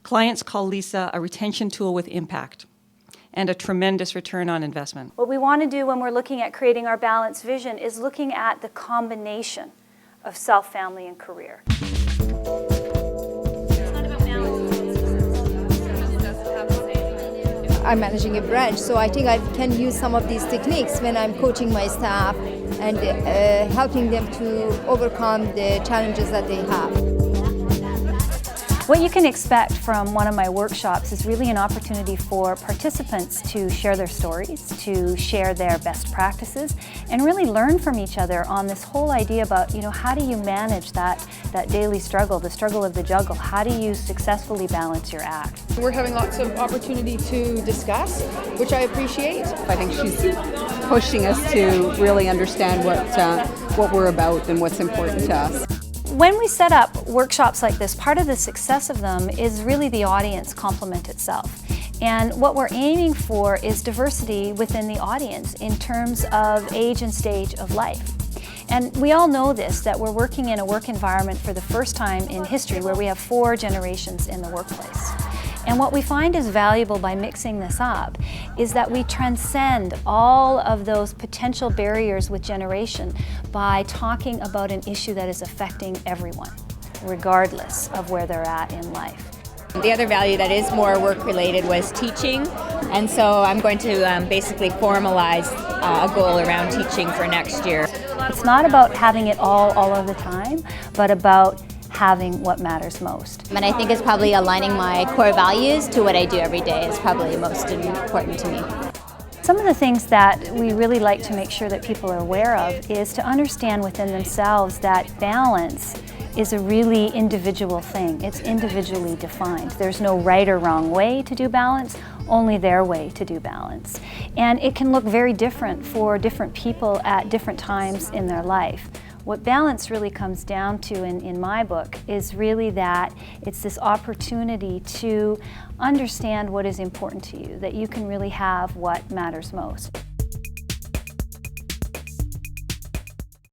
Clients call Lisa a retention tool with impact and a tremendous return on investment. What we want to do when we're looking at creating our balanced vision is looking at the combination of self, family, and career. I'm managing a branch, so I think I can use some of these techniques when I'm coaching my staff and helping them to overcome the challenges that they have. What you can expect from one of my workshops is really an opportunity for participants to share their stories, to share their best practices, and really learn from each other on this whole idea about, how do you manage that daily struggle, the struggle of the juggle? How do you successfully balance your act? We're having lots of opportunity to discuss, which I appreciate. I think she's pushing us to really understand what we're about and what's important to us. When we set up workshops like this, part of the success of them is really the audience complement itself. And what we're aiming for is diversity within the audience in terms of age and stage of life. And we all know this, that we're working in a work environment for the first time in history where we have 4 generations in the workplace. And what we find is valuable by mixing this up is that we transcend all of those potential barriers with generation by talking about an issue that is affecting everyone, regardless of where they're at in life. The other value that is more work-related was teaching, and so I'm going to basically formalize a goal around teaching for next year. It's not about having it all of the time, but about having what matters most. And I think it's probably aligning my core values to what I do every day is probably most important to me. Some of the things that we really like to make sure that people are aware of is to understand within themselves that balance is a really individual thing. It's individually defined. There's no right or wrong way to do balance, only their way to do balance. And it can look very different for different people at different times in their life. What balance really comes down to in my book is really that it's this opportunity to understand what is important to you, that you can really have what matters most.